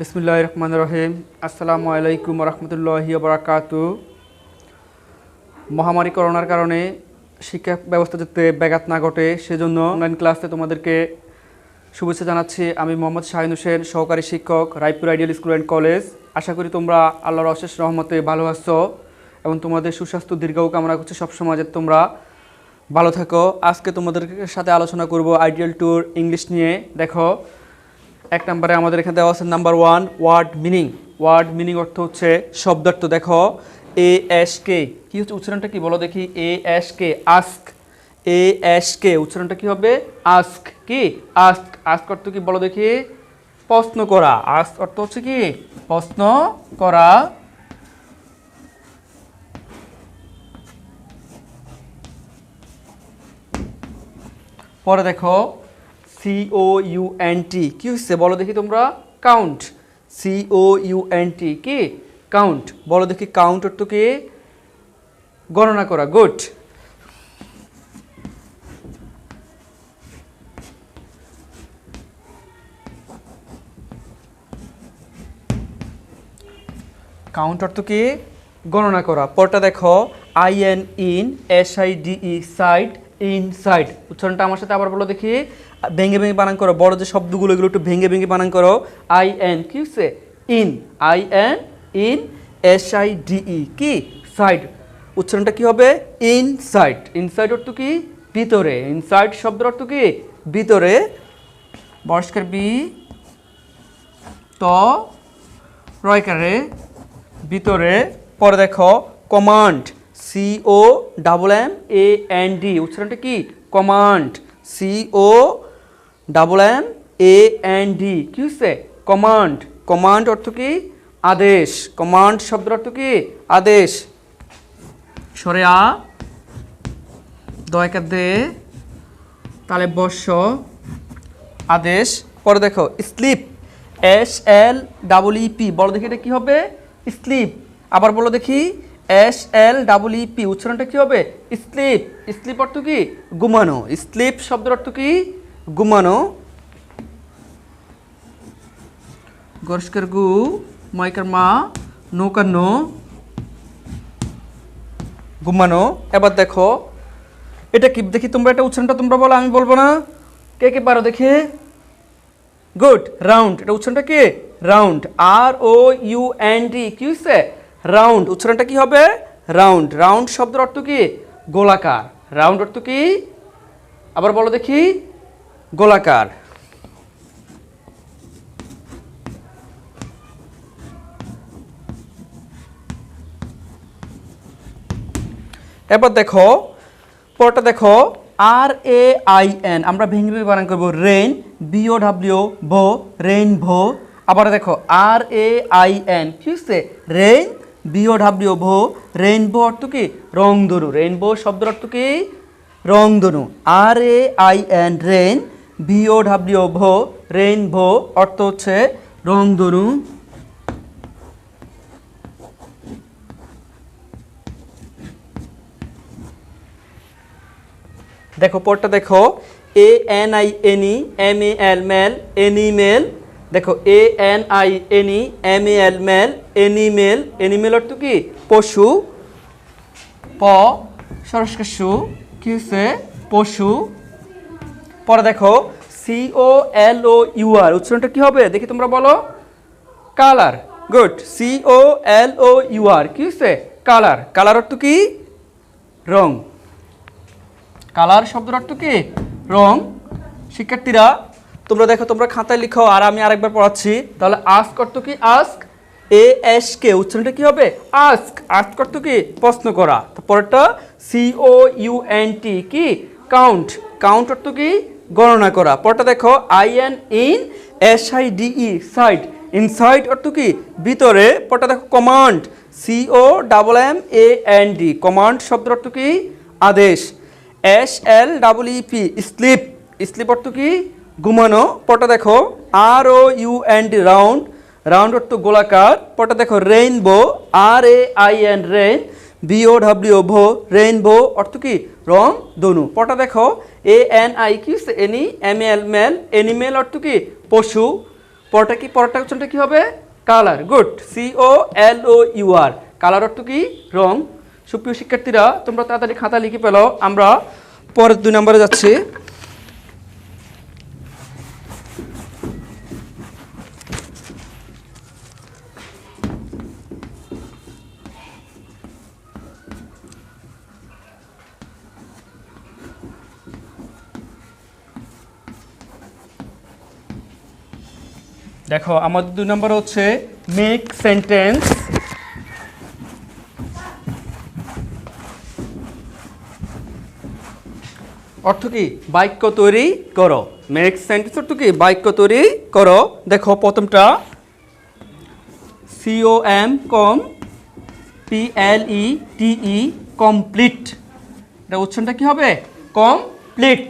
বিসমিল্লাহির রহমানির রহিম। আসসালামু আলাইকুম রহমতুল্লাহি বারাকাতু। মহামারী করোনার কারণে শিক্ষা ব্যবস্থা যাতে ব্যাঘাত না ঘটে সেজন্য অনলাইন ক্লাসে তোমাদেরকে শুভেচ্ছা জানাচ্ছি। আমি মোহাম্মদ শাহিন হোসেন, সহকারী শিক্ষক, Raipur ideal school and college. আশা করি তোমরা আল্লাহর অশেষ রহমতে ভালো আছো এবং তোমাদের সুস্বাস্থ্য দীর্ঘায়ু কামনা করছি সবসময় যাতে তোমরা ভালো থাকো। আজকে তোমাদের সাথে আলোচনা করব আইডিয়াল টুর ইংলিশ নিয়ে। দেখো, এক নম্বরে আমাদের এখানে দেওয়া আছে number 1 word meaning. Word meaning অর্থ হচ্ছে শব্দার্থ। দেখো ASK কি হচ্ছে, উচ্চারণটা কি বলো দেখি? ASK ask. ASK উচ্চারণটা কি হবে? আস্ক। কি আস্ক? আস্ক অর্থ কি বলো দেখি? প্রশ্ন করা। আস্ক অর্থ হচ্ছে কি? প্রশ্ন করা। পরে দেখো COUNT কি হচ্ছে বলো দেখি তোমরা? কাউন্ট। COUNT কি? কাউন্ট। বলো দেখি কাউন্ট অর্থ কি? গণনা করা। গুড। কাউন্ট অর্থ কি? গণনা করা। পরটা দেখো IN in SIDE side. Inside উচ্চারণটা আমার সাথে আবার বলো দেখি। ভেঙে ভেঙে বানান করো। বড় যে শব্দগুলো এগুলো একটু ভেঙে ভেঙে বানান করো। IN কি হচ্ছে? ইন। IN ইন SIDE কি? সাইড। উচ্চারণটা কি হবে? ইনসাইড। ইনসাইড অর্থ কি? ভিতরে। ইনসাইড শব্দের অর্থ কি? ভিতরে। বর্ষকার বি ত রয়কারে ভিতরে। পরে দেখো কমান্ড। COMMAND উচ্চারণটা কি? কমান্ড। COMMAND কি হচ্ছে? কমান্ড। কমান্ড অর্থ কি? আদেশ। কমান্ড শব্দের অর্থ কি? আদেশ। সরে আ দয়কার দে তাহলে বর্ষ আদেশ। পরে দেখো স্লিপ। SLEEP বলো দেখি এটা কি হবে? স্লিপ। আবার বলো দেখি SLEEP উচ্চারণটা কি হবে? স্লিপ। স্লিপ অর্থ কি? ঘুমানো। স্লিপ শব্দের অর্থ কি? ঘুমানো। গরস্কার গু ময়কার মা নৌকার নো ঘুমানো। এবার দেখো এটা কি দেখি তোমরা? এটা উচ্চারণটা তোমরা বলো, আমি বলবো না। কে কে পারো দেখে? গুড। রাউন্ড। এটা উচ্চারণটা কি? রাউন্ড। ROUND কি হচ্ছে? রাউন্ড। উচ্চারণটা কি হবে? রাউন্ড। রাউন্ড শব্দের অর্থ কি? গোলাকার। রাউন্ড অর্থ কি? আবার বলো দেখি। গোলাকার। এবার দেখো পরটা দেখো RAIN আমরা ভেঙে ভেঙে বানান করবো। রেইন। BOW ভো। রেইন ভো। আবার দেখো RAIN কি হচ্ছে? রেইন। BOW ভো। রেইনবো অর্থ কি? রংধনু। রেইনবো শব্দের অর্থ কি? রংধনু। RAIN rain. BOW ভো। রেইনবো অর্থ হচ্ছে রংধনু। দেখো পরটা দেখো ANINE MAL ম্যাল এনিমেল। দেখো ANINE MAL ম্যাল এনিমেল। এনিমেল অর্থ কি? পশু। প সরস্কসু কি হচ্ছে? পশু। পরে দেখো COLOUR উচ্চারণটা কি হবে দেখি তোমরা বলো? কালার। গুড। COLOUR কি হচ্ছে? কালার। কালার অর্থ কি? রং। কালার শব্দের অর্থ কি? রং। শিক্ষার্থীরা তোমরা দেখো, তোমরা খাতায় লিখো আর আমি আরেকবার পড়াচ্ছি। তাহলে আস্ক অর্থ কি? আস্ক। ASK উচ্চারণটা কি হবে? আস্ক। আস্ক অর্থ কি? প্রশ্ন করা। তারপরটা COUNT কি? কাউন্ট। কাউন্ট অর্থ কি? গণনা করা। পরটা দেখো IN in SIDE side. Inside অর্থ কি? ভিতরে। পরটা দেখো কমান্ড। COMMAND কমান্ড শব্দের অর্থ কি? আদেশ। SLEEP slip. স্লিপ অর্থ কি? ঘুমানো। পরটা দেখো ROUND রাউন্ড। রাউন্ড অর্থ গোলাকার। পরটা দেখো রেইনবো। RAIN rain. BOW ভো। রেইনবো অর্থ কি? রং ধনু। পরটা দেখো ANI কি? এনি। MAL ম্যাল। এনিমেল অর্থ কি? পশু। পরটা কি, পরটা উচ্চারণটা কি হবে? কালার। গুড, COLOUR, কালার অর্থ কি? রং। সুপ্রিয় শিক্ষার্থীরা, তোমরা তাড়াতাড়ি খাতা লিখে ফেলো, আমরা পরের 2 নম্বরে যাচ্ছি। দেখো আমাদের 2 নম্বর হচ্ছে মেক সেন্টেন্স। অর্থ কি? বাক্য তৈরি করো। মেক সেন্টেন্স অর্থ কি? বাক্য তৈরি করো। দেখো প্রথমটা COMPLETE, কমপ্লিট। এটা উচ্চারণটা কি হবে? কমপ্লিট।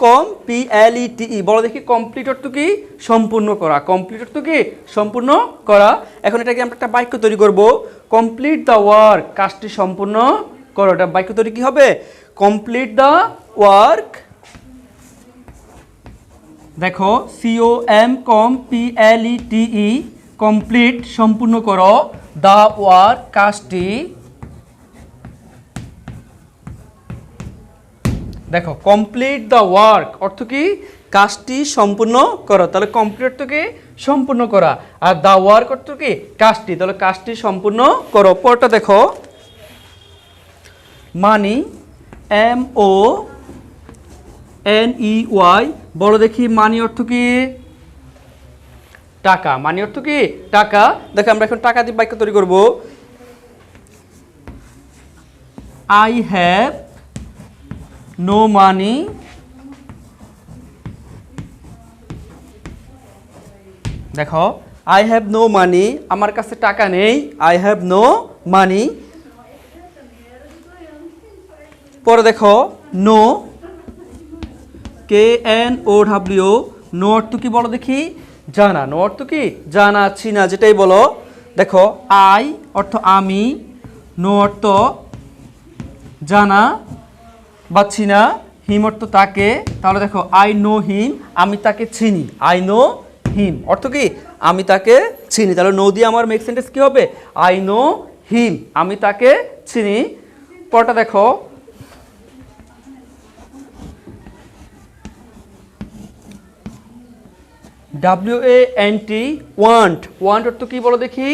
COMPLETE, বলো দেখি কমপ্লিট অর্থ কি? সম্পূর্ণ করা। কমপ্লিট অর্থ কি? সম্পূর্ণ করা। এখন এটাকে আমরা একটা বাক্য তৈরি করব। কমপ্লিট দ্য ওয়ার্ক, কাজটি সম্পূর্ণ করো। এটা বাক্য তৈরি কি হবে? Complete the work. দেখো COMPLETE, কমপ্লিট সম্পূর্ণ করো, দ্য ওয়ার্ক কাজটি। দেখো কমপ্লিট দ্য ওয়ার্ক অর্থ কি? কাজটি সম্পূর্ণ করো। তাহলে কমপ্লিট অর্থ কি? সম্পূর্ণ করা। আর দ্য ওয়ার্ক অর্থ কি? কাজটি। তাহলে কাজটি সম্পূর্ণ করো। পরটা দেখো মানি, MONEY, বলো দেখি মানি অর্থ কি? টাকা। মানি অর্থ কি? টাকা। দেখো আমরা এখন টাকা দিয়ে বাক্য তৈরি করব। I have no money, দেখো I have no money, আমার কাছে টাকা নেই। I have no money। পরে দেখো নো, KNOW, নো অর্থ কি? বলো দেখি জানা। নো অর্থ কি? জানা, চিনা, যেটাই বলো। দেখো আই অর্থ আমি, নো অর্থ জানা বা চিনা, হিম অর্থ তাকে। তাহলে দেখো আই নো হিম, আমি তাকে চিনি। আই নো হিম অর্থ কি? আমি তাকে চিনি। তাহলে নো দিয়ে আমার মেক সেন্টেন্স কি হবে? আই নো হিম, আমি তাকে চিনি। পরটা দেখো WANT, ওয়ান্ট। ওয়ান্ট অর্থ কি? বলো দেখি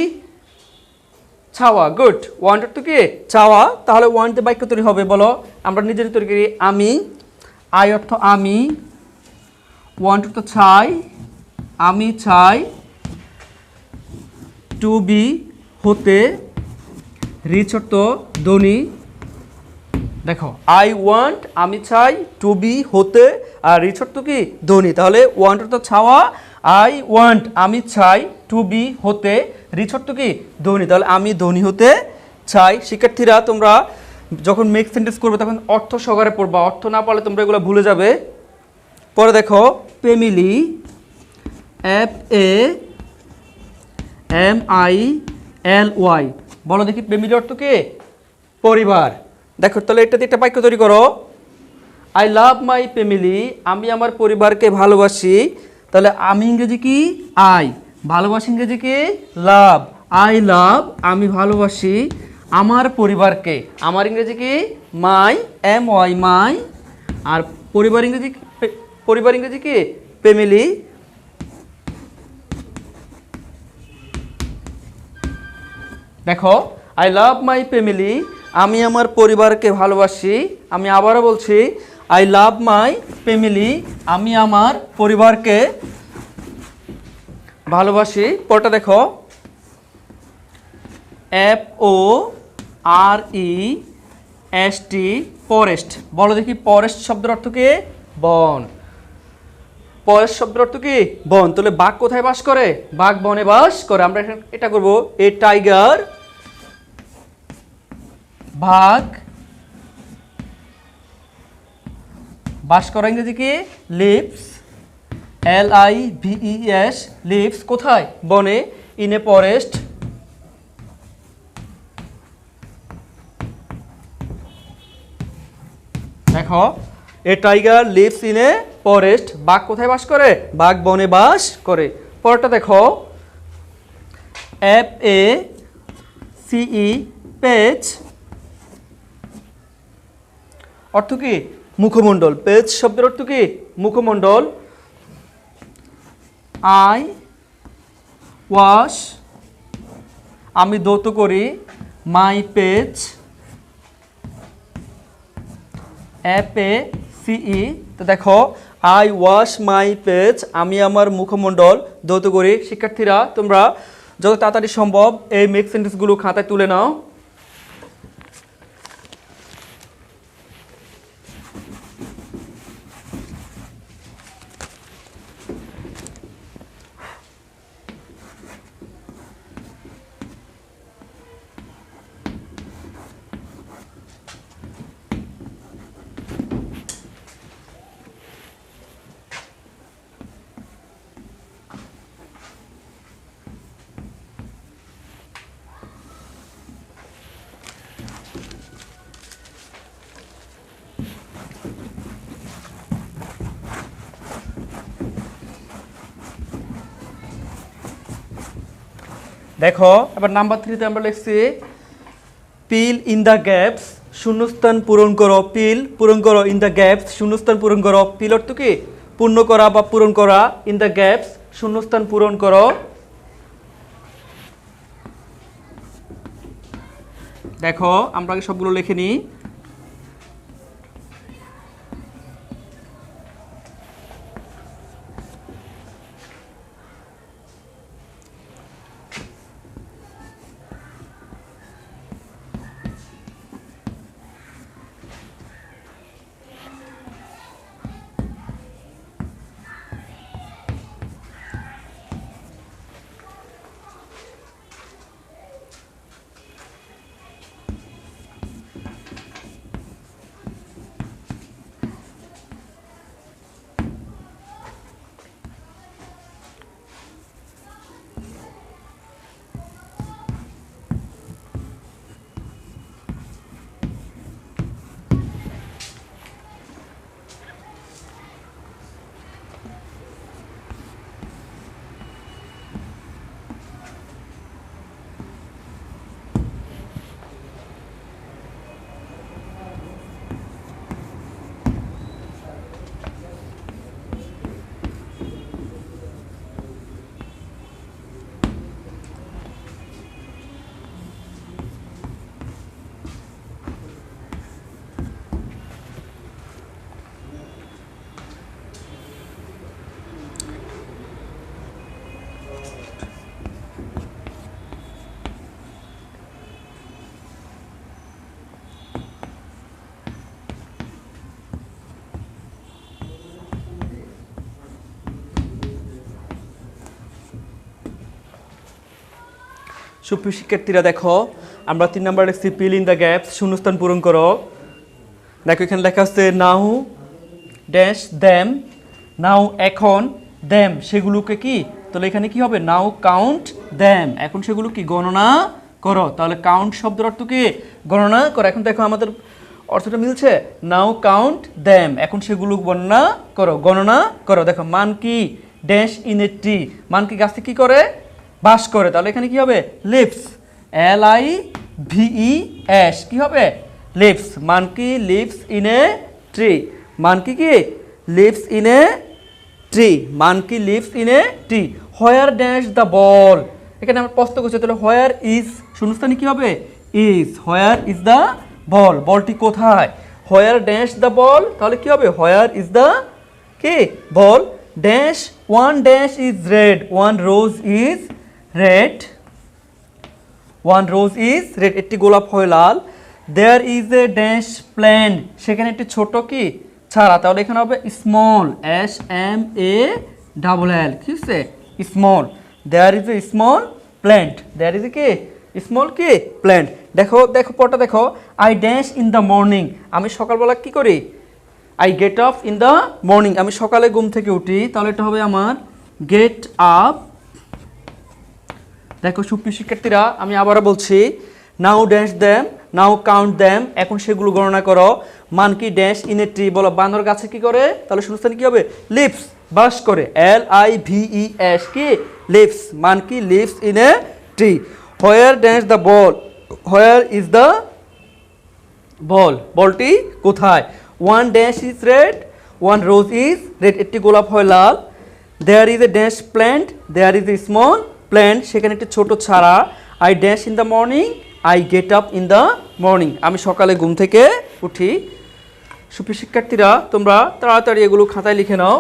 চাওয়া। গুড, ওয়ান্ট অর্থ কি? চাওয়া। তাহলে ওয়ান্ট দিয়ে বাক্য তৈরি হবে, বলো। আমরা নিজেরই তৈরি করি। আমি, আই অর্থ আমি, ওয়ান্ট অর্থ চাই, আমি চাই, টু বি হতে, রিচ অর্থ ধনী। দেখো আই ওয়ান্ট, আমি চাই, টু বি হতে, আর রিচ অর্থ কি? ধনী। তাহলে ওয়ান্ট অর্থ চাওয়া, আই ওয়ান্ট আমি চাই, টু বি হতে, রিচ অর্থ কি? ধনী। তাহলে আমি ধনী হতে চাই। শিক্ষার্থীরা তোমরা যখন মেক সেন্টেন্স করবে তখন অর্থ সহকারে পড়বা, অর্থ না পারলে তোমরা এগুলো ভুলে যাবে। পরে দেখো ফ্যামিলি, FAMILY, বলো দেখি ফ্যামিলি অর্থ কি? পরিবার। দেখো তাহলে এটা দিয়ে একটা বাক্য তৈরি করো। আই লাভ মাই ফ্যামিলি, আমি আমার পরিবারকে ভালোবাসি। তাহলে আমি ইংরেজি কি? আই, ভালোবাসি ইংরেজি কি? লাভ। আই লাভ, আমি ভালোবাসি আমার পরিবারকে। আমার ইংরেজি কি? মাই, MY, মাই। আর পরিবার ইংরেজি, পরিবার ইংরেজি কি? ফ্যামিলি। দেখো আই লাভ মাই ফ্যামিলি, আমি আমার পরিবারকে ভালোবাসি। আমি আবারও বলছি আই লাভ মাই ফ্যামিলি, আমি আমার পরিবারকে ভালোবাসি। পরটা দেখো FOREST, ফরেস্ট। বলো দেখি ফরেস্ট শব্দের অর্থ কি? বন। ফরেস্ট শব্দের অর্থ কি? বন। তাহলে বাঘ কোথায় বাস করে? বাঘ বনে বাস করে। আমরা এটা করব, এ টাইগার, বাঘ বাস করা ইংরেজি কি? লিভস, LIVES, লিভস কোথায়? বনে, ইন এ ফরেস্ট। দেখো a tiger lives in a forest, বাঘ কোথায় বাস করে? বাঘ বনে বাস করে। পরেরটা দেখো FACE পেজ, অর্থ কি মুখমণ্ডল। পেজ শব্দের অর্থ কি মুখমণ্ডল। আই ওয়াশ আমি ধৌত করি, মাই পেজ, FACE। তো দেখো আই ওয়াশ মাই পেজ, আমি আমার মুখমণ্ডল ধৌত করি। শিক্ষার্থীরা তোমরা যত তাড়াতাড়ি সম্ভব এই মেক সেন্টেন্সগুলো খাতায় তুলে নাও। দেখো এবার নাম্বার 3 তে আমরা লিখছি ফিল ইন দ্য গ্যাপস, শূন্যস্থান পূরণ করো। ফিল পূরণ করো, ইন দ্য গ্যাপস শূন্যস্থান পূরণ করো। ফিল অর্থ কি পূর্ণ করা বা পূরণ করা, ইন দ্য গ্যাপস শূন্যস্থান পূরণ করো। দেখো আমরা আগে সবগুলো লিখে নিই। সুপ্রিয় শিক্ষার্থীরা দেখো আমরা 3 নাম্বার লিখছি ফিল ইন দ্য গ্যাপস, শূন্যস্থান পূরণ করো। দেখো এখানে লেখা আছে নাও ড্যাশ দ্যাম, নাও এখন, দ্যাম সেগুলোকে কি, তাহলে এখানে কি হবে নাও কাউন্ট দ্যাম, এখন সেগুলো কি গণনা করো। তাহলে কাউন্ট শব্দের অর্থ কি গণনা করো। এখন দেখো আমাদের অর্থটা মিলছে, নাও কাউন্ট দ্যাম এখন সেগুলো গণনা করো, গণনা করো। দেখো মান কি ড্যাশ ইন এ ট্রি, মান কি গাছে কি করে বাস করে, তাহলে এখানে কি হবে লিভস, LIVES কি হবে leaves, monkey lives in a tree, মান কি কি লিভস ইন এ ট্রি, মান কি lives in a tree. Where dash the ball, এখানে আমরা প্রশ্ন করছি তাহলে হোয়ার ইজ শূন্যস্থানে কি হবে is, where is the ball, বলটি কোথায়, হোয়ার ড্যাশ দ্য বল তাহলে কি হবে হোয়ার ইজ দ্য কি ball, dash one dash is red, one rose is red, one rose is red একটি গোলাপ হয় লাল, there is a dash plant সেখানে একটি ছোট কি ছাড়া, তাহলে এখানে হবে স্মল SMALL কি হচ্ছে small, there is a small plant, there is a কি স্মল কি প্ল্যান্ট। দেখো দেখো পরটা দেখো I dash in the morning, আমি সকালবেলা কি করি I get up in the morning, আমি সকালে ঘুম থেকে উঠি, তাহলে এটা হবে আমার গেট আপ। দেখো সুপ্রিয় শিক্ষার্থীরা আমি আবারও বলছি, নাও ড্যাশ দ্যাম, নাও কাউন্ট দ্যাম এখন সেগুলো গণনা করো, monkey dash in a tree বলো বানর গাছে কি করে, তাহলে শূন্যস্থানে কি হবে লিভস, বাস করে, LIVES কি lives, monkey lives in a tree. Where dance the ball, where is the ball, বলটি কোথায়। One dash is red, one rose is red, একটি গোলাপ হয় লাল। There is a dash plant, there is a small plant, সেখানে একটি ছোট চারা। I dash in the morning, I get up in the morning, আমি সকালে ঘুম থেকে উঠি। সুপ্রিয় শিক্ষার্থীরা, তোমরা তাড়াতাড়ি এগুলো খাতায় লিখে নাও।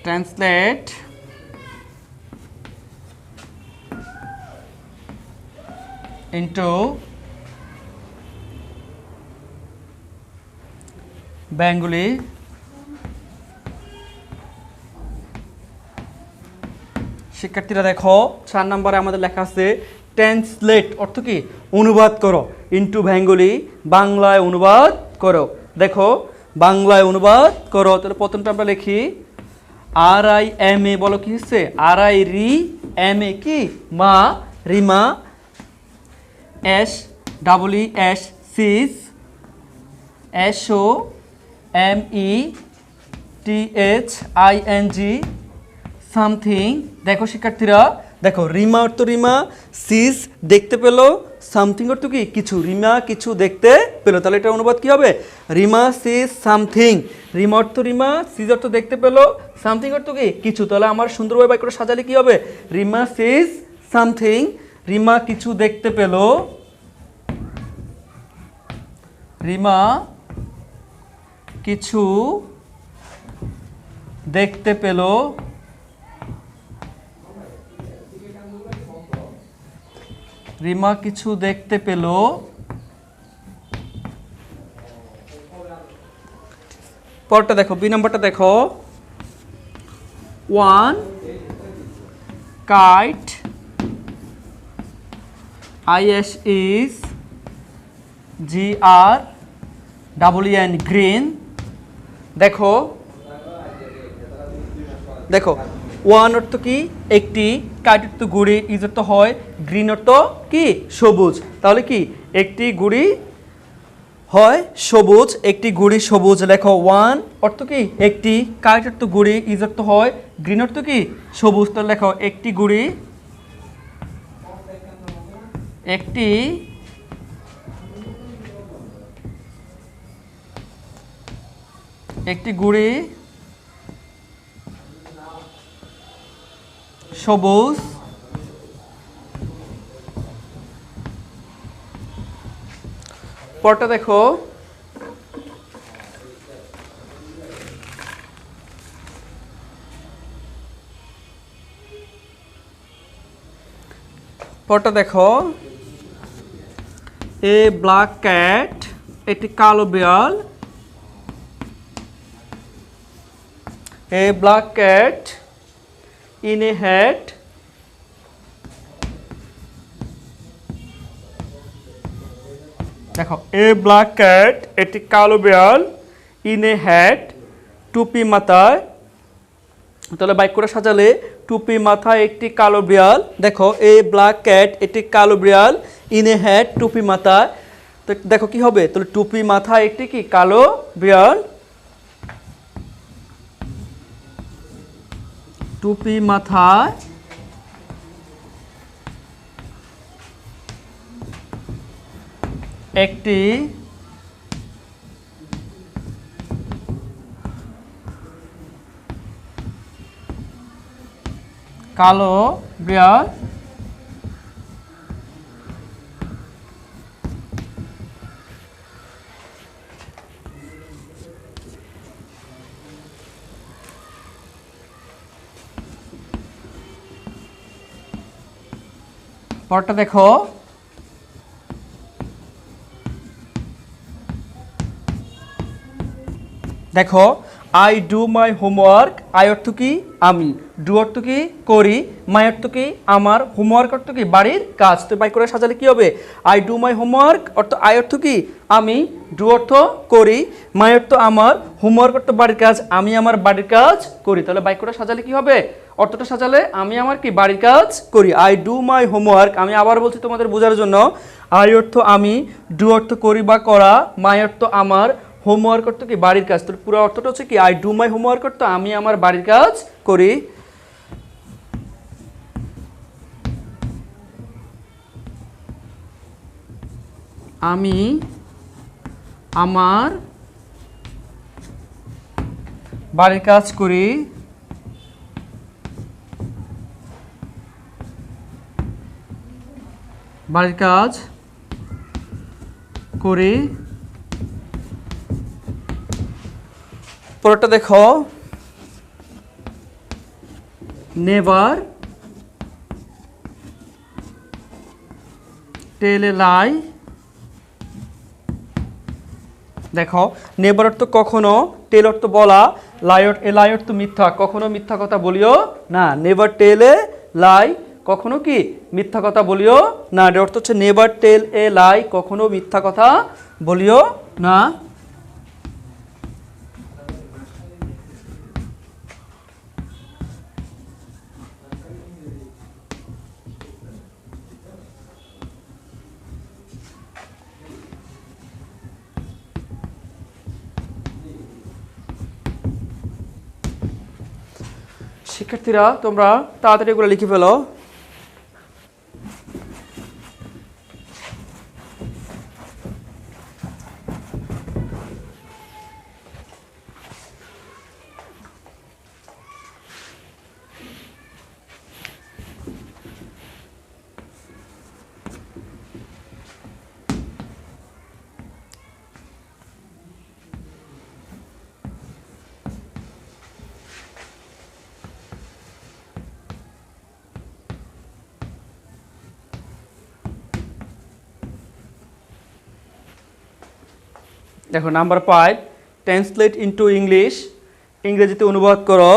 Translate into Bengali শিক্ষার্থীরা দেখো 4 নম্বরে আমাদের লেখা আছে ট্রান্সলেট, অর্থ কি অনুবাদ করো, ইনটু বেঙ্গলি বাংলায় অনুবাদ করো। দেখো বাংলায় অনুবাদ করো, তাহলে প্রথমটা আমরা লিখি RIMA, বলো কি হচ্ছে RIRIMA কি মা, Rima. SEES cis, SOMETHING something. দেখো শিক্ষার্থীরা, দেখো রিমা অর্থ রিমা, সিস দেখতে পেলো, সামথিং অর্থ কি কিছু, রিমা কিছু দেখতে পেলো, তাহলে এটা অনুবাদ কি হবে রিমা সিস সামথিং। রিমা অর্থ রিমা, সিস অর্থ দেখতে পেলো, সামথিং অর্থ কি কিছু, তাহলে আমার সুন্দরভাবে বাক্যটা সাজালে কি হবে রিমা সিস সামথিং, রিমা কিছু দেখতে পেলো, রিমা কিছু দেখতে পেলো, রিমা কিছু দেখতে পেল। পরটা দেখো, বি নাম্বারটা দেখো, one kite ISES GREEN green. দেখো দেখো ওয়ান অর্থ কি একটি, কাইট অর্থ গুড়ি, ইজ অর্থ হয়, গ্রিন অর্থ কি সবুজ, তাহলে কি একটি গুড়ি হয় সবুজ, একটি গুড়ি সবুজ। লেখো ওয়ান অর্থ কি একটি, কাইট অর্থ গুড়ি, ইজ অর্থ হয়, গ্রিন অর্থ কি সবুজ, তাহলে লেখো একটি গুড়ি, একটি একটি গুড়ি সবুজ। পরটা দেখো, পরটা দেখো, এ ব্ল্যাক ক্যাট, একটি কালো বিড়াল, a black cat in a hat, দেখো এ ব্ল্যাক ক্যাট একটি কালো বিড়াল, ইন এ হ্যাট টুপি মাথায়, তাহলে বাক্যটা সাজালে টুপি মাথায় একটি কালো বিড়াল। দেখো এ ব্ল্যাক ক্যাট একটি কালো বিড়াল, ইন এ হ্যাট টুপি মাথায়, তো দেখো কি হবে তাহলে টুপি মাথায় একটি কি কালো বিড়াল, টুপি মাথায় একটি কালো বিড়াল, পরটা দেখো, দেখো I do my homework, I অর্থ কি আমি, ডু অর্থ কি করি, মাই অর্থ কি আমার, হোমওয়ার্ক অর্থ কি বাড়ির কাজ। তো বাক্য করে সাজালে কি হবে? আই ডু মাই হোমওয়ার্ক অর্থ আই অর্থ কি আমি, ডু অর্থ করি, মাই অর্থ আমার, হোমওয়ার্ক অর্থ বাড়ির কাজ আমি আমার বাড়ির কাজ করি। তাহলে বাক্যটা সাজালে কি হবে? অর্থটা সাজালে আমি আমার কি বাড়ির কাজ করি, আই ডু মাই হোমওয়ার্ক। আমি আবার বলছি তোমাদের বোঝার জন্য, আই অর্থ আমি, ডু অর্থ করি বা করা, মাই অর্থ আমার, হোমওয়ার্ক অর্থ কি বাড়ির কাজ। তো পুরো অর্থটা হচ্ছে কি আই ডু মাই হোমওয়ার্ক অর্থ আমি আমার বাড়ির কাজ করি। আমি আমার বাড়ির কাজ করি। বাড়ির কাজ করি। পরেরটা দেখো, নেভার টেল এ লাই। দেখো নেভার অর্থ কখনো, টেল অর্থ বলা, লাই অর্থ মিথ্যা, কখনো মিথ্যা কথা বলিও না। নেভার টেল এ লাই, কখনো কি মিথ্যা কথা বলিও না। এর অর্থ হচ্ছে নেভার টেল এ লাই, কখনো মিথ্যা কথা বলিও না। শিক্ষার্থীরা তোমরা তাড়াতাড়ি এগুলো লিখে ফেলো। দেখো নাম্বার 5, ট্রান্সলেট ইনটু ইংলিশ, ইংরেজিতে অনুবাদ করো।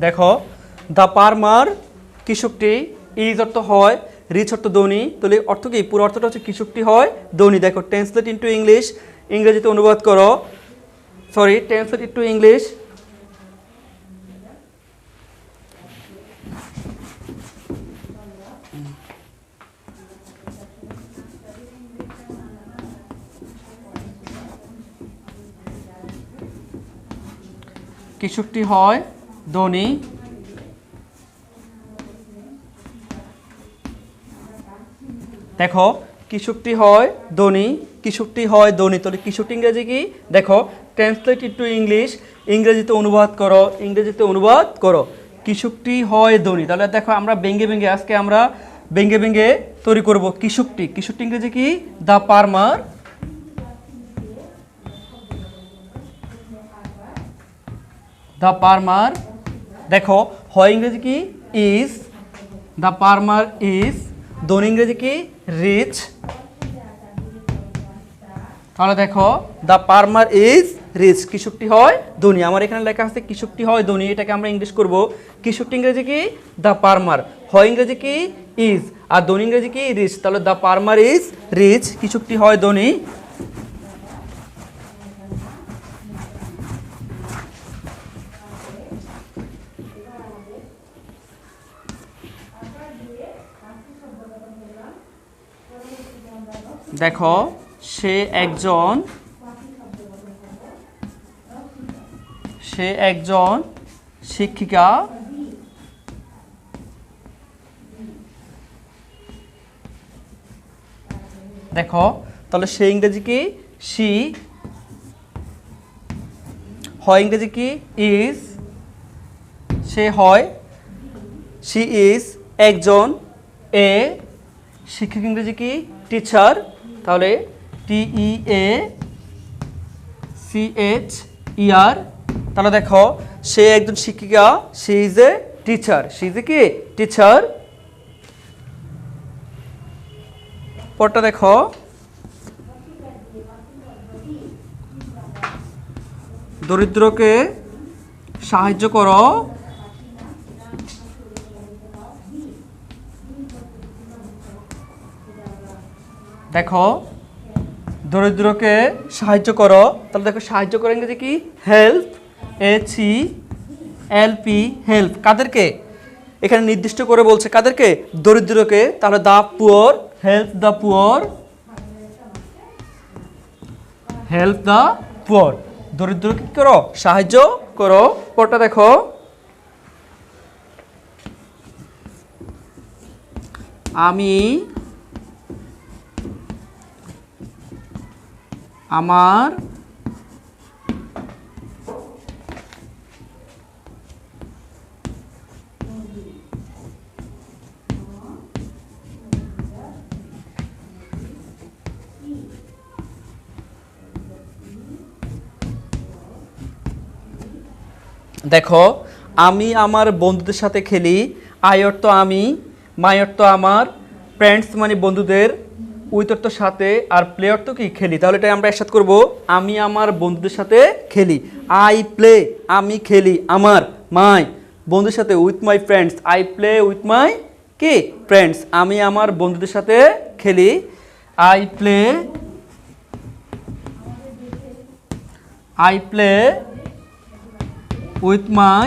দেখো দ্য ফার্মার, কৃষকটি, ইজ অর্থ হয়, রিচ অর্থ ধনী, তাহলে অর্থ কি পুরো অর্থটা হচ্ছে কৃষকটি হয় ধনী। দেখো ট্রান্সলেট ইনটু ইংলিশ, ইংরেজিতে অনুবাদ করো। Translate into English. কৃষকটি হয় ধনী। দেখো কৃষকটি হয় ধনী, কৃষকটি হয় ধনী, তাহলে কৃষকটি ইংরেজি কি? দেখো ট্রান্সলেট ইনটু ইংলিশ, ইংরেজিতে অনুবাদ করো, ইংরেজিতে অনুবাদ করো। কৃষকটি হয় ধনী, তাহলে দেখো আমরা ভেঙ্গে ভেঙ্গে আজকে আমরা ভেঙ্গে ভেঙ্গে তৈরি করব। কৃষকটি, কৃষকটি ইংরেজি কি? The farmer. The farmer. দেখো হয় ইংরেজি কি? ইজ। The farmer is. ধনী ইংরেজি কি? রিচ। তাহলে দেখো দ্য ফার্মার ইজ রিচ, কৃষকটি হয় ধনী। আমার এখানে লেখা আছে কৃষকটি হয় ধনী, এটাকে আমরা ইংলিশ করব। কৃষকটি ইংরেজি কি? The farmer. হয় ইংরেজি কি? ইজ। আর ধনী ইংরেজি কি? রিচ। তাহলে দ্য ফার্মার ইজ রিচ, কৃষকটি হয় ধনী। দেখো সে একজন শিক্ষিকা। দেখো তাহলে সে ইংরেজি কি? শি। হয় ইংরেজি কি? ইজ। সে হয়, শি ইজ একজন। এ শিক্ষক ইংরেজি কি? টিচার। তাহলে TEA CHER। তাহলে দেখো সে একজন শিক্ষিকা, she is a teacher, she is a কি টিচার। পরটা দেখো দরিদ্রকে সাহায্য করো, দেখো দরিদ্রকে সাহায্য করো। তাহলে দেখো সাহায্য করে ইংরেজি কি হেল্প, HELP, হেল্প। কাদেরকে এখানে নির্দিষ্ট করে বলছে, কাদেরকে দরিদ্রকে। তাহলে the poor, help the poor, help the poor, দরিদ্রকে কি করো সাহায্য করো। পরটা দেখো আমি আমার দেখো আমি আমার বন্ধুদের সাথে খেলি, আই অর্থ আমি, মাই অর্থ আমার, ফ্রেন্ডস মানে বন্ধুদের, উইথ অর্থ সাথে, আর প্লে অর্থ কি খেলি। তাহলে এটা আমরা একসাথে করব, আমি আমার বন্ধুদের সাথে খেলি। আই প্লে আমি খেলি আমার, মাই বন্ধুদের সাথে, with my friends I play with my কি ফ্রেন্ডস, আমি আমার বন্ধুদের সাথে খেলি। I play with my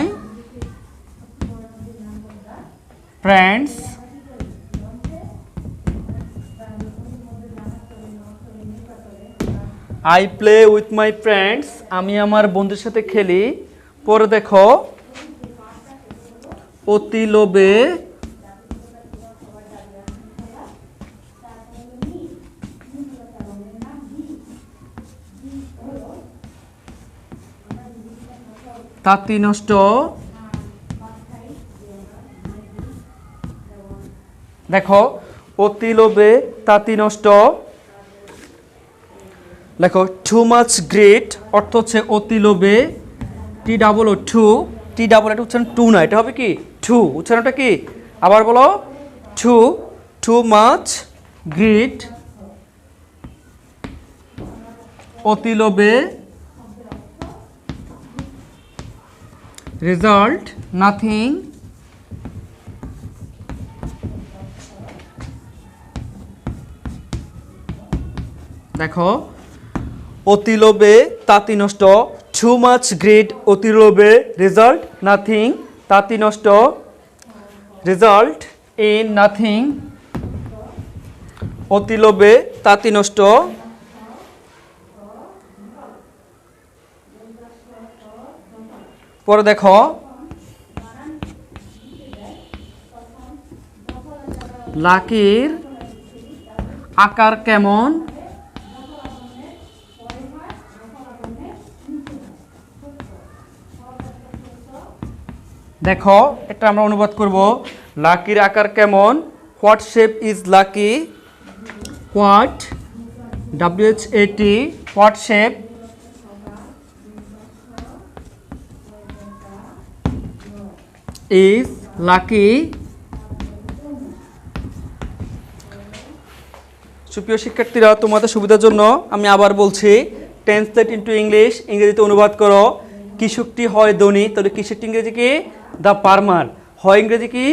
friends I play with my friends, আমি আমার বন্ধুদের সাথে খেলি। পরে দেখো অতি লোভে তাঁতি নষ্ট, দেখো অতি লোভে তাঁতি নষ্ট। দেখো টু মাচ গ্রেট অর্থ হচ্ছে অতি লোভে, T double O too, T double এটা উচ্চারণ টু না, এটা হবে কি টু, উচ্চারণটা কি আবার বলো টু, টু মাচ গ্রেট অতি লোভে, রেজাল্ট নাথিং, দেখো অতি লোভে তাঁতি নষ্ট, টু মাচ গ্রেট অতি লোভে, রেজাল্ট নাথিং, তাঁতি নষ্ট, রেজাল্ট ইন নাথিং, অতি লোভে তাঁতি নষ্ট। পরে দেখো লাকির আকার কেমন, দেখো এটা আমরা অনুবাদ করব, লাকির আকার কেমন, what shape is lucky, what WHAT, what shape is lucky. সুপ্রিয় শিক্ষার্থীরা, তোমাদের সুবিধার জন্য আমি আবার বলছি, ট্রান্সলেট ইনটু ইংলিশ, ইংরেজিতে অনুবাদ করো। কৃষকটি হয় ধনী, তাহলে কৃষকটি ইংরেজি কি দ্য ফার্মার, হয় ইংরেজি কি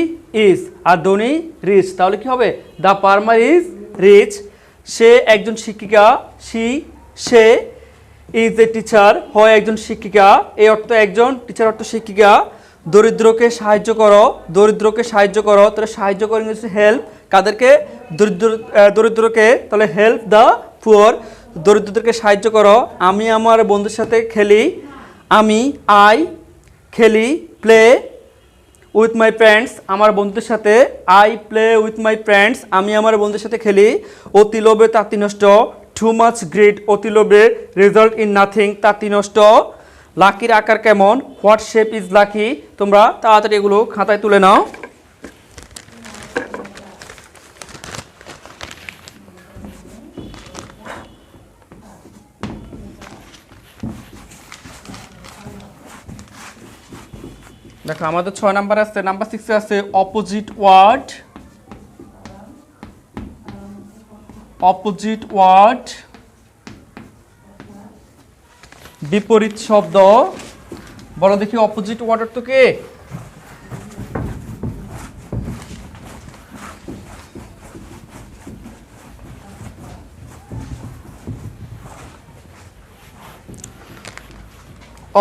ইজ, আর ধনী রিচ, তাহলে কি হবে দ্য ফার্মার ইজ রিচ। সে একজন শিক্ষিকা, সে ইজ এ টিচার, হয় একজন শিক্ষিকা, এই অর্থ একজন, টিচার অর্থ শিক্ষিকা। দরিদ্রকে সাহায্য করো, দরিদ্রকে সাহায্য করো, তাহলে সাহায্য করো ইংরেজি হেল্প, কাদেরকে দরিদ্রকে, তাহলে হেল্প দ্য পুয়ার, দরিদ্রদেরকে সাহায্য করো। আমি আমার বন্ধুর সাথে খেলি, আমি আই খেলি, প্লে উইথ মাই ফ্রেন্ডস আমার বন্ধুদের সাথে, I play with my friends আমি আমার বন্ধুদের সাথে খেলি। অতি লোভে তাঁতি নষ্ট, টু মাচ গ্রেট অতি লোভে, রেজাল্ট ইন নাথিং তাঁতি নষ্ট। লাকির আকার কেমন, হোয়াট শেপ ইজ লাকি। তোমরা তাড়াতাড়ি এগুলো খাতায় তুলে নাও। দেখো আমাদের 6 নাম্বার আছে, নাম্বার 6 আছে অপোজিট ওয়ার্ড। অপোজিট ওয়ার্ড, বিপরীত শব্দ। বলো দেখি অপোজিট ওয়ার্ড অর্থ কি?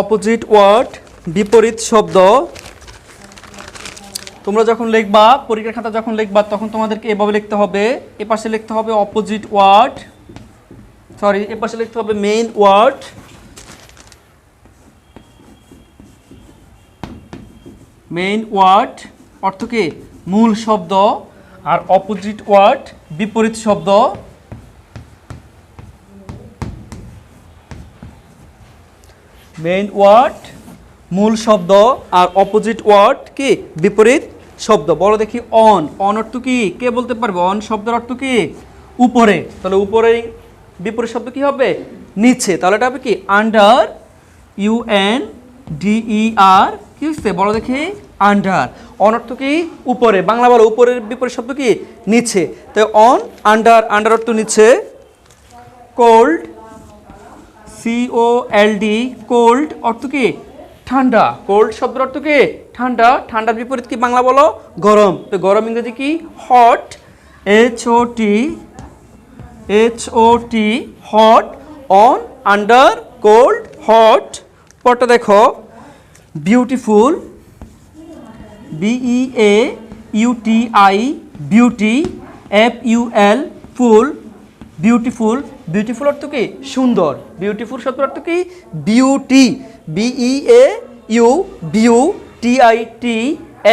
অপোজিট ওয়ার্ড, বিপরীত শব্দ। তোমরা যখন লিখবা, পরীক্ষার খাতা যখন লিখবা, তখন তোমাদেরকে এভাবে লিখতে হবে। এ পাশে লিখতে হবে অপোজিট ওয়ার্ড, সরি এ পাশে লিখতে হবে মেইন ওয়ার্ড। মেইন ওয়ার্ড অর্থ কি? মূল শব্দ। আর অপোজিট ওয়ার্ড বিপরীত শব্দ। মেইন ওয়ার্ড মূল শব্দ আর অপোজিট ওয়ার্ড কি? বিপরীত শব্দ। বলো দেখি অন। অন অর্থ কি? কে বলতে পারবে? অন শব্দের অর্থ কি? উপরে। তাহলে উপরে বিপরীত শব্দ কি হবে? নিচে। তাহলে এটা হবে কি? Under, UNDER। কি হচ্ছে? বলো দেখি আন্ডার। অন অর্থ কি? উপরে। বাংলা বলো উপরের বিপরীত শব্দ কি? নিচে। তাই অন, আন্ডার। আন্ডার অর্থ নিচে। কোল্ড, COLD, কোল্ড অর্থ কি? ঠান্ডা। কোল্ড শব্দের অর্থ কি? ঠান্ডা। ঠান্ডার বিপরীত কি? বাংলা বলো গরম। তো গরম ইংরেজি কি? Hot, HOT, hot. On, under, cold, hot. পরটা দেখো beautiful, BEAUTI, beauty, FUL, full. Beautiful. Beautiful অর্থ কি? সুন্দর। বিউটিফুল শব্দের অর্থ কি? Beauty, BEAUBUTIT,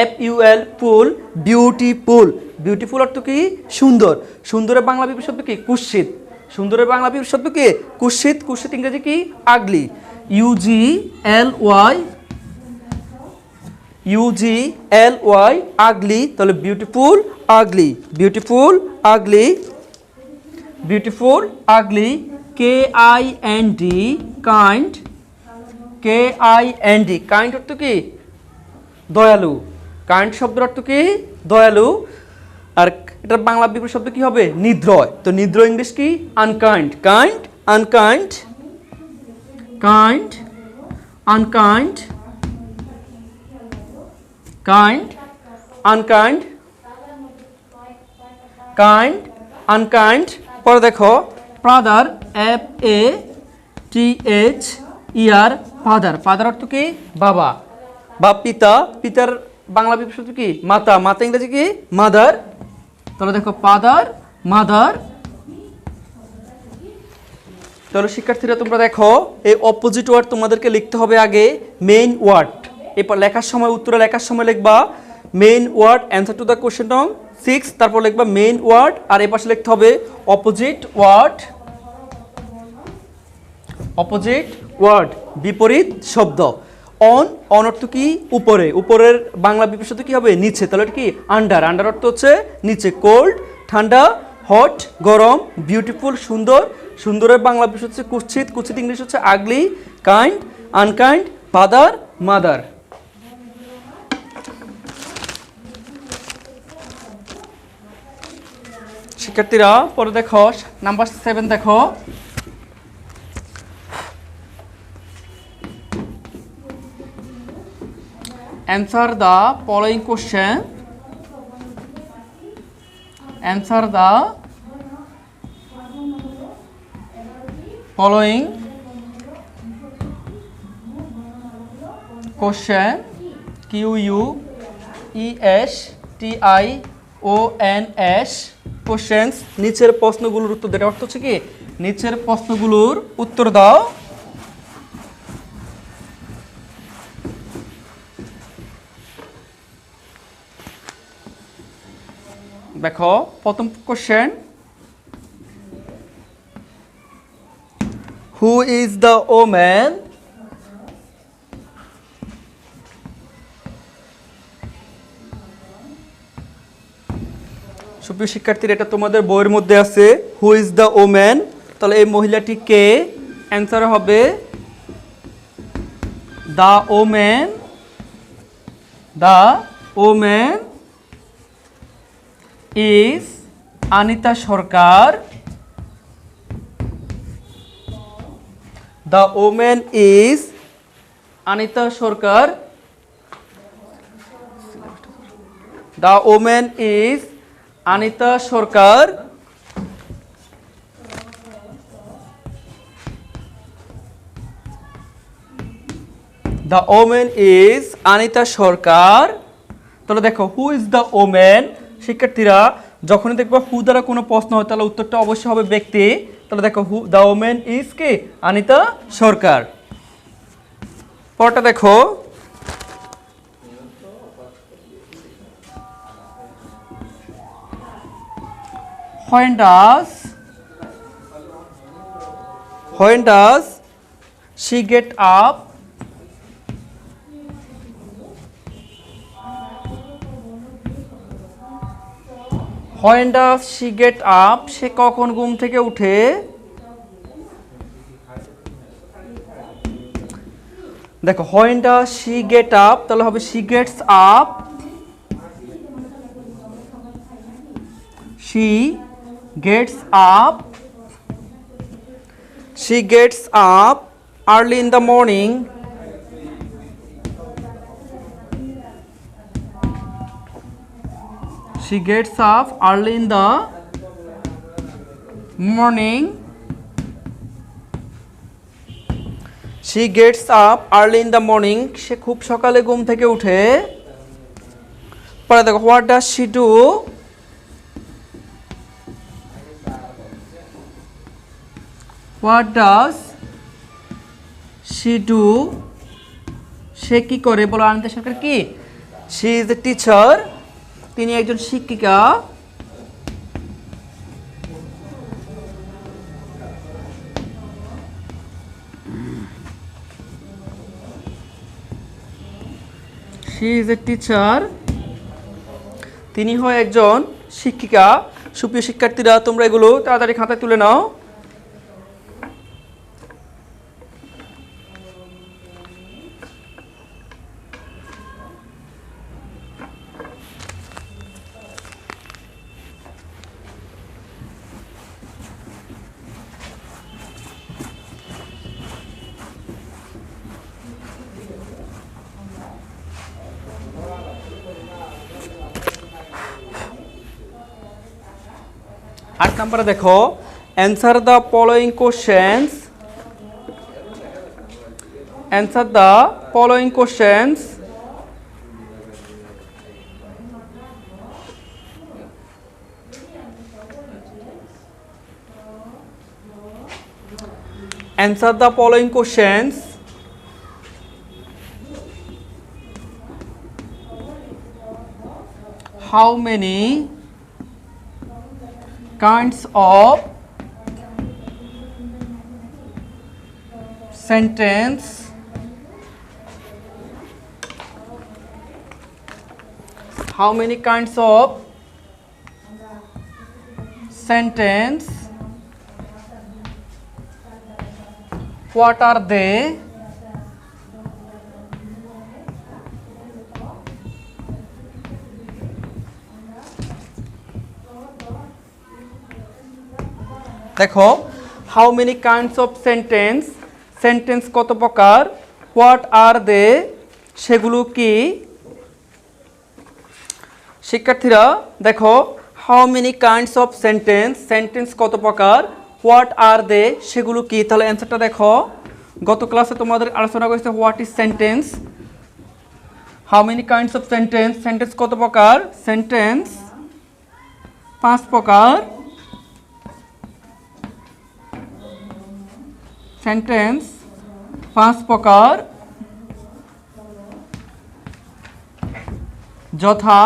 FUL, full, beautiful. Beautiful অর্থ কি? সুন্দর। সুন্দরের বাংলা বিপরীত শব্দ কি? কুৎসিত। সুন্দরের বাংলা বিপরীত শব্দ কি? কুৎসিত। কুৎসিত ইংরেজি কি? আগলি, UGLY, আগলি। তাহলে বিউটিফুল, আগলি। বিউটিফুল, আগলি। বিউটিফুল, আগলি। KIND, কাইন্ড, KIND, কাইন্ড অর্থ কি? দয়ালু। কাইন্ড শব্দের অর্থ কি? দয়ালু। আর এটার বাংলা বিপরীত শব্দ কি হবে? নিদ্রয়। তো নিদ্রয় ইংলিশ কি? Unkind. Kind, unkind, kind, unkind, kind, unkind, kind, unkind. পরে দেখো ফাদার, FATHER, ফাদার। ফাদার অর্থ কি? বাবা বা পিতা। পিতার বাংলা বিপরীত শব্দ কি? মাতা। মাতা ইংরেজি কি? মাদার। তাহলে দেখো ফাদার, মাদার। তাহলে শিক্ষার্থীরা তোমরা দেখো এই অপোজিট ওয়ার্ড তোমাদেরকে লিখতে হবে আগে মেইন ওয়ার্ড। এরপর লেখার সময়, উত্তরে লেখার সময় লিখবা main word, answer to the question নং 6। তারপর লিখবা মেইন ওয়ার্ড, আর এই পাশে লিখতে হবে অপোজিট ওয়ার্ড। অপোজিট ওয়ার্ড, বিপরীত শব্দ। অন, অন অর্থ কি? উপরে। উপরের বাংলা বিপরীত শব্দ কি হবে? নিচে। তাহলে এটা কি? আন্ডার। আন্ডার অর্থ হচ্ছে নিচে। কোল্ড, ঠান্ডা। হট, গরম। বিউটিফুল, সুন্দর। সুন্দরের বাংলা বিপরীত হচ্ছে কুৎসিত। কুৎসিত ইংলিশ হচ্ছে ugly. Kind, unkind, father, mother. শিক্ষার্থীরা পরে দেখো নাম্বার 7 দেখো answer the following question. Answer the following question. QUESTIONS, questions। নিচের প্রশ্নগুলোর উত্তর দাও। অর্থ হচ্ছে কি? নিচের প্রশ্নগুলোর উত্তর দাও। দেখো প্রথম question, who is the woman? সুপ্রিয় শিক্ষার্থীরা এটা তোমাদের বইয়ের মধ্যে আছে, হু ইজ দ্য ওম্যান। তাহলে এই মহিলাটি কে? অ্যান্সার হবে the woman the women is Anita Sarkar. The women is Anita Sarkar. The women is Anita Sarkar. The women is Anita Sarkar. তাহলে দেখো হু ইজ দ্য ওমেন। শিক্ষার্থীরা যখনই দেখবো হু দ্বারা কোনো প্রশ্ন হয় তাহলে উত্তরটা অবশ্যই হবে ব্যক্তি। তাহলে দেখো হু দ্য ওমেন ইজ কে আনিতা সরকার। পরটা দেখো when does she get up? When does she get up? সে কখন ঘুম থেকে উঠে? দেখো when does she get up তাহলে হবে she gets up। she gets up। she gets up early in the morning। she gets up early in the morning। she gets up early in the morning সে খুব সকালে ঘুম থেকে উঠে। পরে দেখো what does she do? what does she do? সে কি করে বলো আনিতা সরকার কি? she is a teacher। তিনি একজন শিক্ষিকা। she is a teacher। তিনি হয় একজন শিক্ষিকা। সুপ্রিয় শিক্ষার্থীরা তোমরা এগুলো তাড়াতাড়ি খাতায় তুলে নাও। 8 নম্বরে দেখো answer the following questions। answer the following questions। answer the following questions। how many kinds of sentence how many kinds of sentence what are they? দেখো how many kinds of sentence sentence কত প্রকার, what are they সেগুলো কি। শিক্ষার্থীরা দেখো how many kinds of sentence sentence কত প্রকার, what are they সেগুলো কি। তাহলে অ্যান্সারটা দেখো গত ক্লাসে তোমাদের আলোচনা করেছে what is sentence. how many kinds of sentence sentence কত প্রকার, সেন্টেন্স 5 প্রকার। সেন্টেন্স 5 প্রকার যথা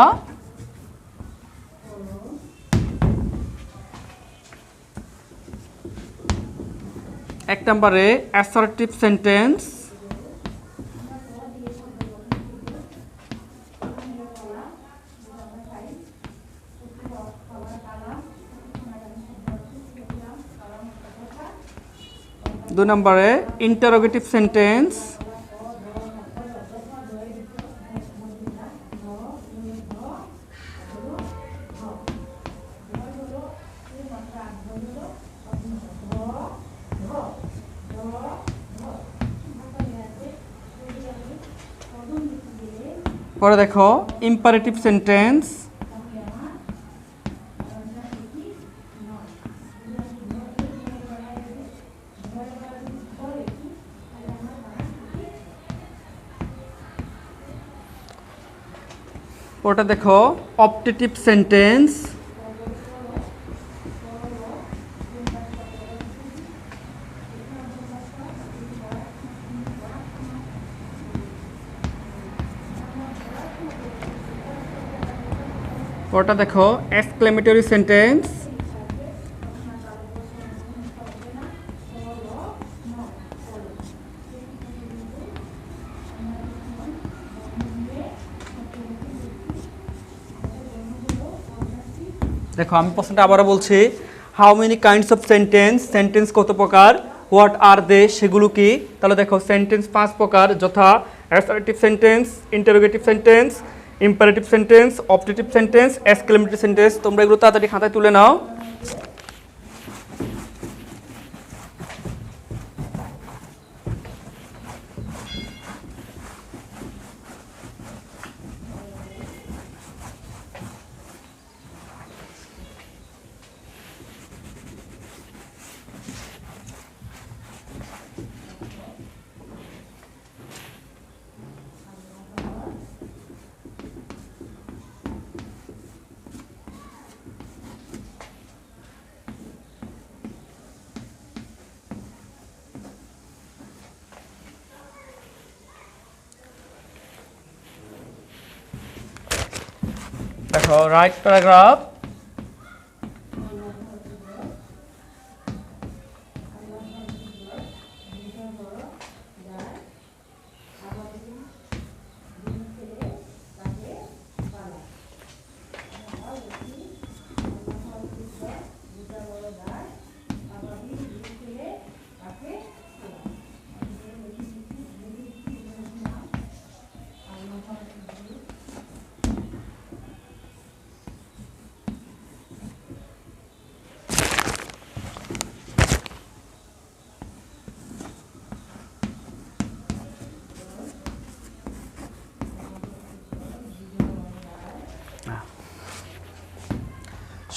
এক নম্বরে অ্যাসার্টিভ সেন্টেন্স, দুই নম্বরে ইন্টারোগেটিভ সেন্টেন্স, পরে দেখো ইম্পারেটিভ সেন্টেন্স। পরেটা দেখো অপটেটিভ সেন্টেন্স। পরেটা দেখো এক্সক্লেমেটরি সেন্টেন্স। দেখো আমি প্রশ্নটা আবারও বলছি, how many kinds of sentence, sentence কত প্রকার, হোয়াট আর দে সেগুলো কি। তাহলে দেখো সেন্টেন্স 5 প্রকার, যথা assertive sentence, interrogative sentence, imperative sentence, optative sentence, exclamatory sentence. তোমরা এগুলো তাড়াতাড়ি খাতায় তুলে নাও। দেখো রাইট প্যারাগ্রাফ।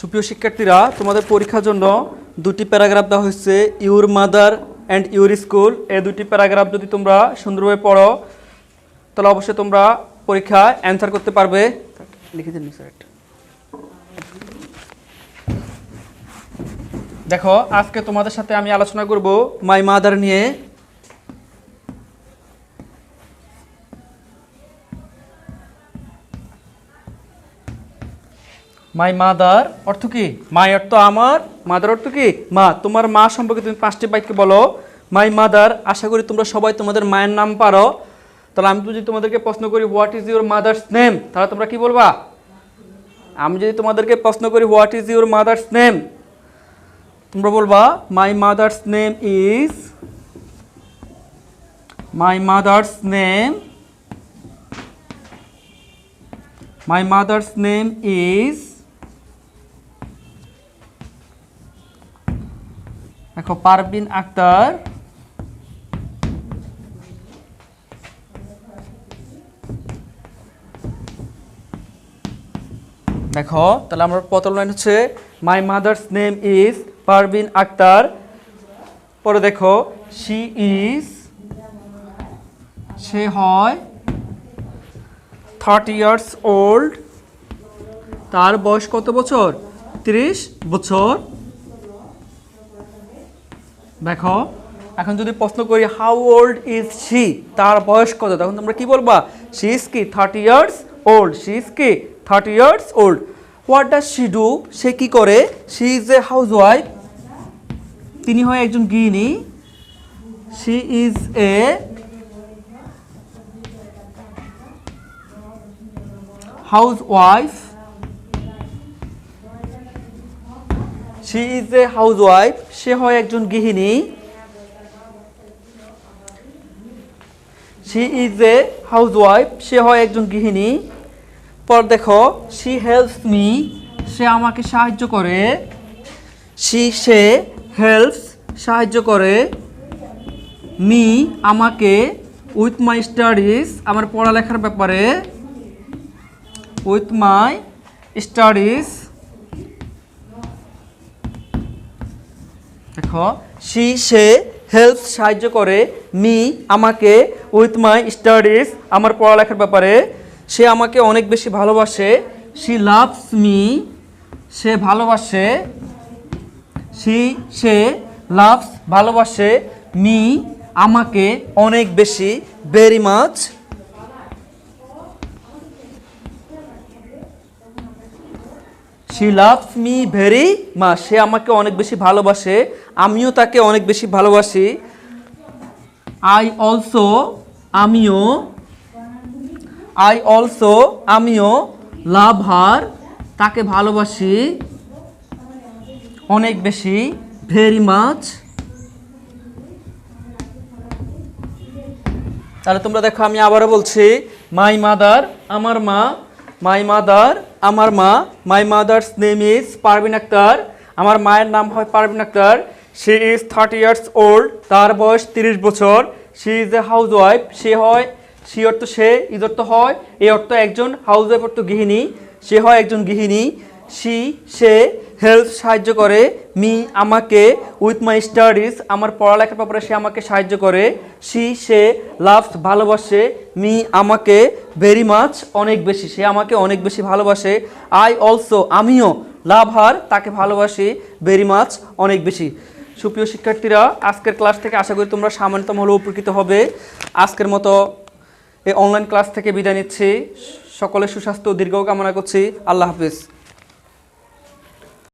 সুপ্রিয় শিক্ষার্থীরা, তোমাদের পরীক্ষার জন্য দুটি প্যারাগ্রাফ দেওয়া হয়েছে, your mother and your school. এই দুটি প্যারাগ্রাফ যদি তোমরা সুন্দরভাবে পড়ো তাহলে অবশ্যই তোমরা পরীক্ষায় অ্যান্সার করতে পারবে। লিখে দিন স্যার। দেখো আজকে তোমাদের সাথে আমি আলোচনা করব মাই মাদার নিয়ে। মাই মাদার অর্থ কি? মাই অর্থ আমার, মাদার অর্থ কি? মা। তোমার মা সম্পর্কে তুমি 5টি বাক্য বলো। মাই মাদার, আশা করি তোমরা সবাই তোমাদের মায়ের নাম পারো। তাহলে আমি যদি তোমাদেরকে প্রশ্ন করি what is your mother's name, তাহলে তোমরা কি বলবা? আমি যদি তোমাদেরকে প্রশ্ন করি what is your mother's name, তোমরা বলবা my mother's name is, my mother's name, my mother's name is. দেখো পারভিন আক্তার। দেখো তাহলে আমার প্রথম লাইন হচ্ছে my mother's name is Parvin Akhtar. পরে দেখো শি ইজ, সে হয় 30 years old, তার বয়স কত বছর? 30 বছর। দেখো এখন যদি প্রশ্ন করি হাউ ওল্ড ইজ শি, তার বয়স কত, তখন তোমরা কি বলবা? শি ইজ কি 30 years old, শি ইজ কি 30 years old। What does she do, সে কি করে? She is a housewife, তিনি হয় একজন গৃহিণী। She is a housewife, she is a housewife, সে হয় একজন গৃহিণী। She is a housewife, সে হয় একজন গৃহিণী। পর দেখো শি হেল্পস মি, সে আমাকে সাহায্য করে। সে হেল্পস, সাহায্য করে। মি, আমাকে। উইথ মাই স্টাডিজ, আমার পড়ালেখার ব্যাপারে। With my studies. দেখো সে হেল্পস সাহায্য করে, মি আমাকে, উইথ মাই স্টাডিজ আমার পড়ালেখার ব্যাপারে, সে আমাকে অনেক বেশি ভালোবাসে, শি লাভস মি সে ভালোবাসে, সে লাভস ভালোবাসে, মি আমাকে অনেক বেশি, very much she loves me very much সে আমাকে অনেক বেশি ভালোবাসে, আমিও তাকে অনেক বেশি ভালোবাসি। আই অলসো আমিও লাভ হার তাকে ভালোবাসি অনেক বেশি, ভেরি মাচ। তাহলে তোমরা দেখো আমি আবারও বলছি, মাই মাদার আমার মা, মাই মাদার আমার মা, my mother's name is Parvin Akhtar আমার মায়ের নাম হয় Parvin Akhtar, she is 30 years old তার বয়স 30 বছর, she is a housewife সে অর্থ সে, ইজ অর্থ হয়, এ অর্থ একজন, হাউস ওয়াইফ অর্থ গৃহিণী, সে হয় একজন গৃহিণী, সে হেল্প সাহায্য করে, মি আমাকে, উইথ মাই স্টাডিজ আমার পড়ালেখার ব্যাপারে সে আমাকে সাহায্য করে, সে লাভস ভালোবাসে, মি আমাকে, ভেরি মাচ অনেক বেশি সে আমাকে অনেক বেশি ভালোবাসে, আই অলসো আমিও, লাভ হার তাকে ভালোবাসি, ভেরি মাচ অনেক বেশি। সুপ্রিয় শিক্ষার্থীরা, আজকের ক্লাস থেকে আশা করি তোমরা সামান্যতম হলেও উপকৃত হবে। আজকের মতো এই অনলাইন ক্লাস থেকে বিদায় নিচ্ছি, সকলের সুস্বাস্থ্য ও দীর্ঘ কামনা করছি। আল্লাহ হাফিজ।